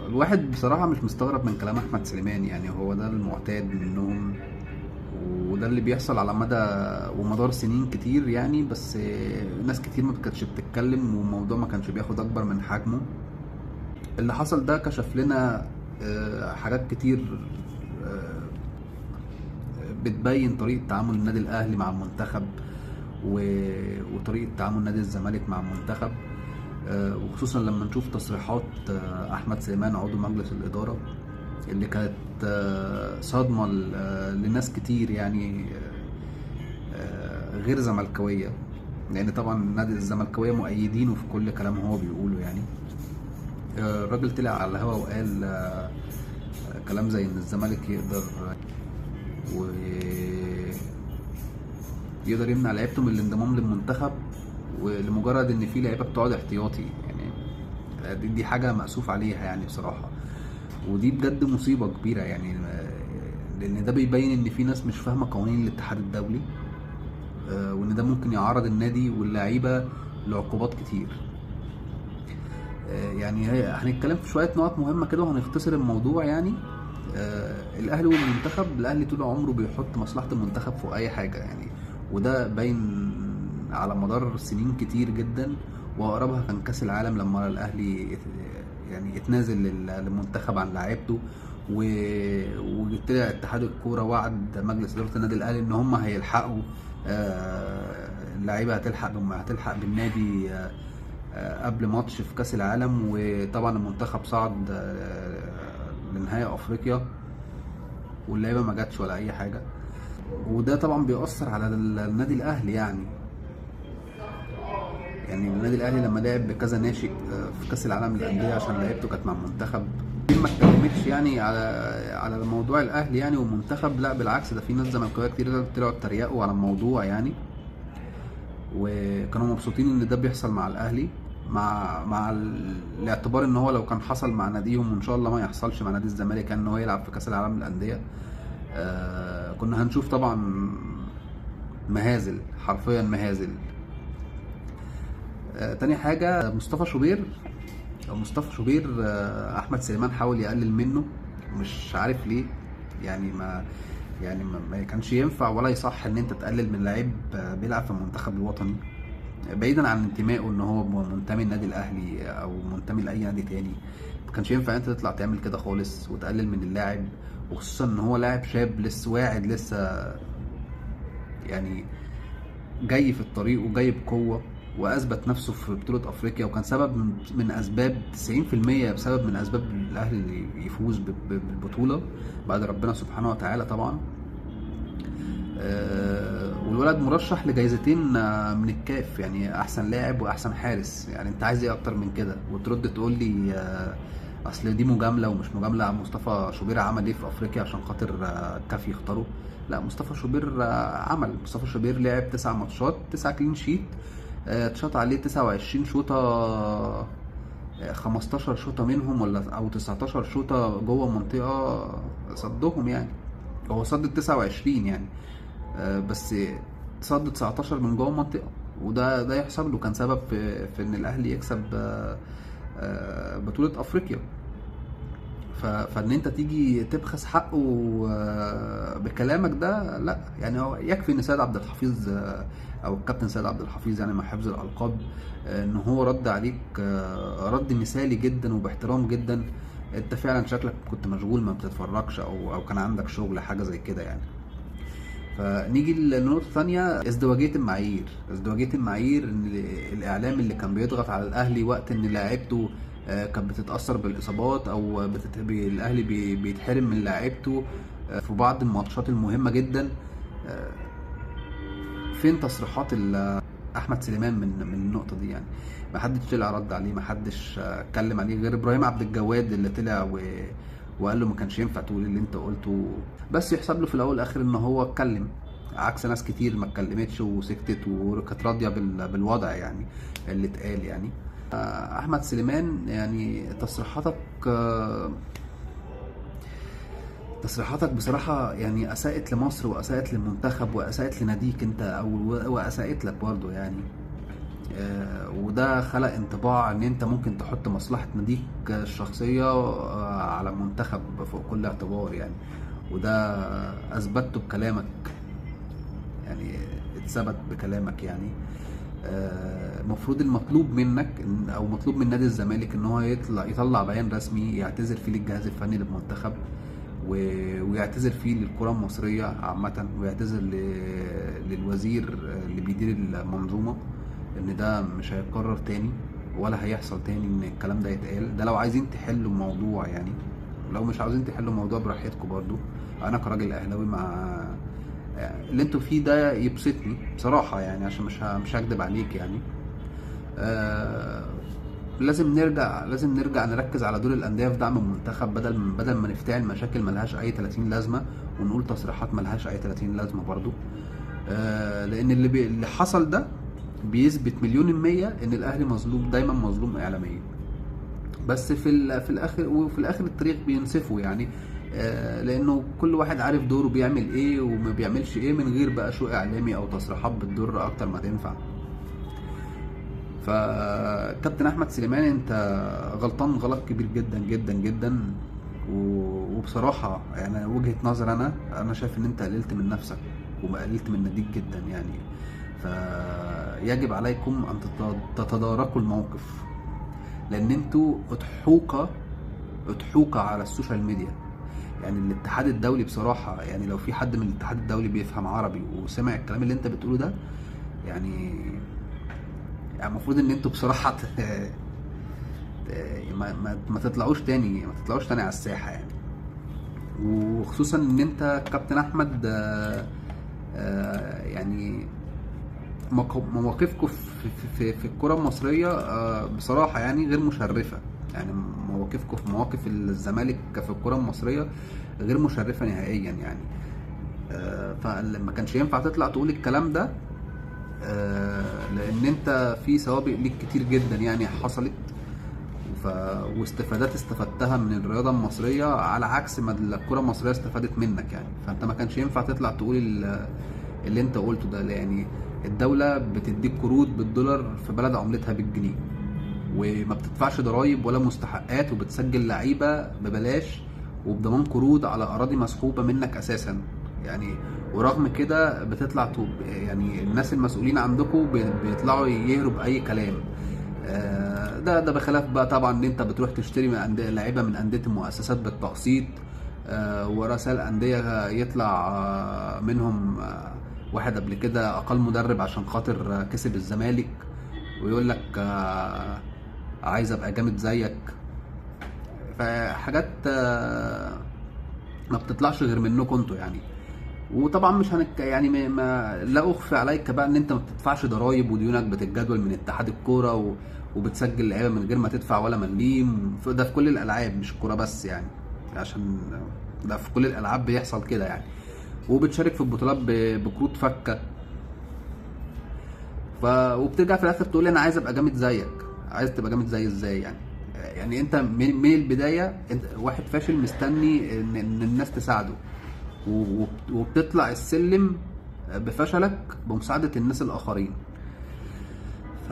الواحد بصراحة مش مستغرب من كلام أحمد سليمان، يعني هو ده المعتاد منهم، وده اللي بيحصل على مدى ومدار سنين كتير يعني. بس ناس كتير ما كانتش بتتكلم، والموضوع ما كانش بياخد أكبر من حجمه. اللي حصل ده كشف لنا حاجات كتير آه، بتبين طريقة تعامل النادي الأهلي مع المنتخب وطريقة تعامل نادي الزمالك مع المنتخب. وخصوصا لما نشوف تصريحات أحمد سليمان عضو مجلس الإدارة، اللي كانت صدمة لناس كتير يعني، غير زملكاوية، لأن طبعا نادي الزملكاوية مؤيدينه في كل كلام هو بيقوله يعني. الراجل طلع على الهوا وقال كلام زي إن الزمالك يقدر يمنع لعيبته من الانضمام للمنتخب، ولمجرد إن في لعيبة بتقعد احتياطي يعني. دي حاجة مأسوف عليها يعني بصراحة، ودي بجد مصيبة كبيرة يعني. لأن ده بيبين إن في ناس مش فاهمة قوانين الاتحاد الدولي، وإن ده ممكن يعرض النادي واللعيبة لعقوبات كتير. يعني هنتكلم في شوية نقط مهمة كده وهنختصر الموضوع يعني. الأهلي والمنتخب، الأهلي طول عمره بيحط مصلحة المنتخب فوق أي حاجة يعني، وده باين على مدار سنين كتير جدا. وأقربها كان كأس العالم لما الأهلي يعني اتنازل للمنتخب عن لعيبته، وطلع اتحاد الكورة وعد مجلس إدارة النادي الأهلي إن هم هيلحقوا اللعيبة، هتلحق بالنادي قبل ماتش في كأس العالم. وطبعا المنتخب صعد لنهاية أفريقيا، واللعيبة ما جاتش ولا أي حاجة. وده طبعا بيأثر على النادي الأهلي يعني النادي الاهلي لما لعب بكذا ناشئ في كاس العالم للانديه عشان لعيبته كانت مع المنتخب، ما اتكلمتش يعني على موضوع الاهلي يعني والمنتخب. لا بالعكس، ده في ناس زملكاويه كتير طلعوا اتريقوا على الموضوع يعني، وكانوا مبسوطين ان ده بيحصل مع الاهلي، مع الاعتبار ان هو لو كان حصل مع ناديهم، وان شاء الله ما يحصلش مع نادي الزمالك، كان ان هو يلعب في كاس العالم للانديه. كنا هنشوف طبعا مهازل، حرفيا مهازل. تاني حاجة مصطفى شوبير، أحمد سليمان حاول يقلل منه، مش عارف ليه. يعني ما كانش ينفع ولا يصح إن أنت تقلل من لعيب بيلعب في المنتخب الوطني، بعيدا عن انتمائه إن هو منتمي للنادي الأهلي أو منتمي لأي نادي تاني. ما كانش ينفع أنت تطلع تعمل كده خالص وتقلل من اللاعب، وخصوصا إن هو لاعب شاب لسه واعد، لسه يعني جاي في الطريق وجاي بقوة، وأثبت نفسه في بطولة أفريقيا، وكان سبب من أسباب 90% بسبب من أسباب الأهلي اللي يفوز بالبطولة بعد ربنا سبحانه وتعالى طبعا. والولد مرشح لجايزتين من الكاف، يعني أحسن لاعب وأحسن حارس. يعني أنت عايز إيه أكتر من كده؟ وترد تقول لي أصل دي مجاملة ومش مجاملة. مصطفى شوبير عمل إيه في أفريقيا عشان خاطر الكاف يختاره؟ لا، مصطفى شوبير لعب 9 ماتشات، 9 كلين شيت، اتشاط عليه 29 شوطة، 15 شوطة منهم أو 19 شوطة جوه المنطقة صدهم يعني. هو صد 29 يعني، بس صد 19 من جوه المنطقة، وده يحسب له، كان سبب في إن الأهلي يكسب بطولة أفريقيا. فان انت تيجي تبخس حقه بكلامك ده، لا يعني. هو يكفي ان سيد عبد الحفيظ او الكابتن سيد عبد الحفيظ يعني، مع حفظ الالقاب، ان هو رد عليك رد مثالي جدا وباحترام جدا. انت فعلا شكلك كنت مشغول ما بتتفرجش، او كان عندك شغل حاجه زي كده يعني. فنيجي لنقطة ثانية، ازدواجية المعايير ان الاعلام اللي كان بيضغط على الاهلي وقت ان لاعيبته كانت بتتأثر بالاصابات، او الاهلي بيتحرم من لاعيبته في بعض الماتشات المهمة جدا. آه، فين تصريحات احمد سليمان من النقطة دي يعني؟ ما حدش طلع رد عليه، ما حدش اتكلم عليه غير ابراهيم عبد الجواد اللي طلع وقال له ما كانش ينفع تقول اللي انت قلته. بس يحسب له في الاول والاخر ان هو اتكلم، عكس ناس كتير ما اتكلمتش وسكتت وكانت راضيه بالوضع يعني اللي اتقال يعني. احمد سليمان يعني تصريحاتك بصراحة يعني أساءت لمصر وأساءت للمنتخب وأساءت لناديك أنت، وأساءت لك برضه يعني. وده خلق انطباع ان انت ممكن تحط مصلحة ناديك الشخصية على المنتخب فوق كل اعتبار يعني. وده اثبته بكلامك، يعني اتثبت بكلامك يعني. المفروض المطلوب منك او مطلوب من نادي الزمالك ان هو يطلع بيان رسمي يعتذر فيه للجهاز الفني للمنتخب، ويعتذر فيه للكرة المصرية عامة، ويعتذر للوزير اللي بيدير المنظومة، ان ده مش هيتكرر تاني ولا هيحصل تاني ان الكلام ده يتقال. ده لو عايزين تحلوا الموضوع يعني، لو مش عاوزين تحلوا الموضوع براحتكم برضو. انا كراجل اهلاوي مع اللي انتوا فيه ده يبسطني بصراحة يعني، عشان مش هكدب عليك يعني. لازم نرجع نركز على دور الانديه في دعم المنتخب، بدل ما نفتعل مشاكل ملهاش اي 30 لازمه، ونقول تصريحات ملهاش اي 30 لازمه برضو. لان اللي حصل ده بيثبت مليون المية ان الاهلي مظلوم، دايما مظلوم اعلاميا. بس في الاخر التاريخ بينصفه يعني. لانه كل واحد عارف دوره بيعمل ايه وما بيعملش ايه، من غير بقى شو اعلامي او تصريحات بتضر اكتر ما تنفع. فكابتن احمد سليمان انت غلطان غلط كبير جدا جدا جدا. وبصراحه يعني وجهه نظر انا شايف ان انت قللت من نفسك وقللت من ناديك جدا يعني. فيجب عليكم ان تتداركوا الموقف، لان انتوا اضحوكه على السوشيال ميديا يعني. الاتحاد الدولي بصراحه يعني، لو في حد من الاتحاد الدولي بيفهم عربي وسمع الكلام اللي انت بتقوله ده يعني المفروض ان انتوا بصراحه ما تطلعوش تاني على الساحه يعني. وخصوصا ان انت كابتن احمد يعني مواقفكم في الكره المصريه بصراحه يعني غير مشرفه يعني. مواقفكم في مواقف الزمالك في الكره المصريه غير مشرفه نهائيا يعني. فما كانش ينفع تطلع تقول الكلام ده، لان انت في سوابق ليك كتير جدا يعني حصلت، واستفادات استفدتها من الرياضه المصريه على عكس ما الكره المصريه استفادت منك يعني. فانت ما كانش ينفع تطلع تقول اللي انت قلته ده يعني. الدوله بتديك قروض بالدولار في بلد عملتها بالجنيه، وما بتدفعش ضرايب ولا مستحقات، وبتسجل لعيبه ببلاش وبضمان قروض على اراضي مسحوبه منك اساسا يعني. ورغم كده بتطلع يعني الناس المسؤولين عندكم بيطلعوا يهروا باي كلام. ده بخلاف بقى طبعا ان انت بتروح تشتري من لعيبه من انديه المؤسسات بالتقسيط، ورؤساء الانديه يطلع منهم واحد قبل كده اقل مدرب عشان خاطر كسب الزمالك، ويقول لك عايز ابقى جامد زيك. فحاجات ما بتطلعش غير منكم انتوا يعني. وطبعا مش يعني لا اخفي عليك بقى ان انت ما بتدفعش ضرايب، وديونك بتتجدول من اتحاد الكوره، وبتسجل لعيبه من غير ما تدفع ولا مليم. ده في كل الالعاب مش الكوره بس يعني، عشان ده في كل الالعاب بيحصل كده يعني. وبتشارك في البطولات بكروت فكه. وبترجع في الاخر تقول لي انا عايز ابقى جامد زيك. عايز تبقى جامد زي ازاي يعني؟ يعني انت من البدايه انت واحد فاشل مستني ان الناس تساعده، وبتطلع السلم بفشلك بمساعدة الناس الآخرين. ف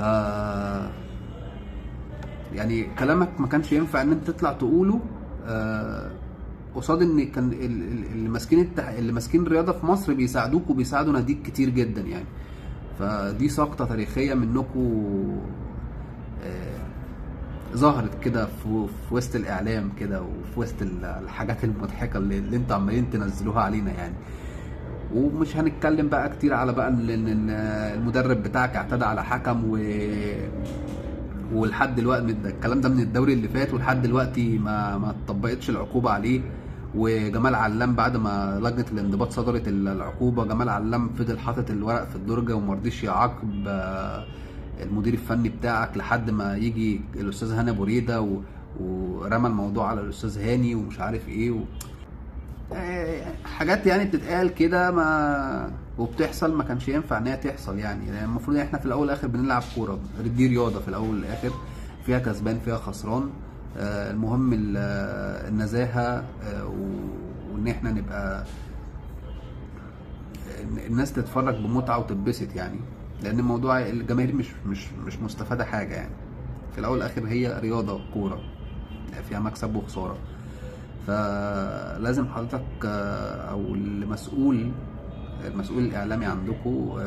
يعني كلامك ما كانش ينفع ان انت تطلع تقوله قصاد ان كان اللي ماسكين الرياضة في مصر بيساعدوك وبيساعدوا ناديك كتير جدا يعني. فدي سقطة تاريخية منكم ظهرت كده في وسط الاعلام كده، وفي وسط الحاجات المضحكه اللي انتوا عمالين تنزلوها علينا يعني. ومش هنتكلم بقى كتير على بقى ان المدرب بتاعك اعتدى على حكم ولحد دلوقتي الكلام ده من الدوري اللي فات، ولحد دلوقتي ما اتطبقتش العقوبه عليه. وجمال علام بعد ما لجنه الانضباط صدرت العقوبه، جمال علام فضل حاطط الورق في الدرجه ومرضيش يعاقب المدير الفني بتاعك لحد ما يجي الاستاذ هاني ابو ريده ورمى الموضوع على الاستاذ هاني ومش عارف ايه حاجات يعني بتتقال كده وبتحصل ما كانش ينفع ان هي تحصل يعني. المفروض احنا في الاول والاخر بنلعب كوره، دي رياضه في الاول والاخر، فيها كسبان فيها خسران. المهم النزاهه، وان احنا نبقى الناس تتفرج بمتعه وتتبسط يعني. لان موضوع الجماهير مش مستفاده حاجه يعني. في الاول والاخر هي رياضه كوره فيها مكسب وخساره. فلازم حضرتك او المسؤول الاعلامي عندكم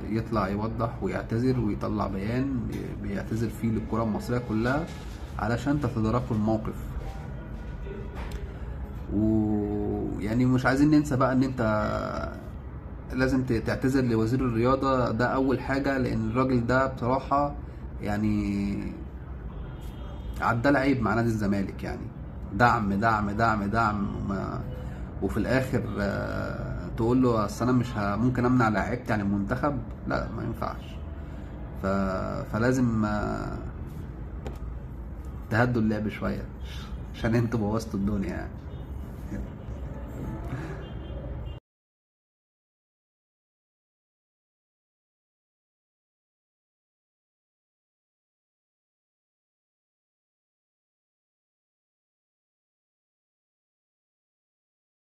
يطلع يوضح ويعتذر ويطلع بيان بيعتذر فيه للكره المصريه كلها علشان تتداركوا الموقف. ويعني مش عايزين ننسى بقى ان انت لازم تعتذر لوزير الرياضة، ده اول حاجة، لان الراجل ده بصراحة يعني عدى العيب مع نادي الزمالك. يعني دعم دعم دعم دعم وفي الاخر تقول له اصل انا مش ممكن امنع لعيبتي عن المنتخب، لا ما ينفعش. فلازم تهدوا اللعب شوية عشان انتوا بوظتوا الدنيا يعني.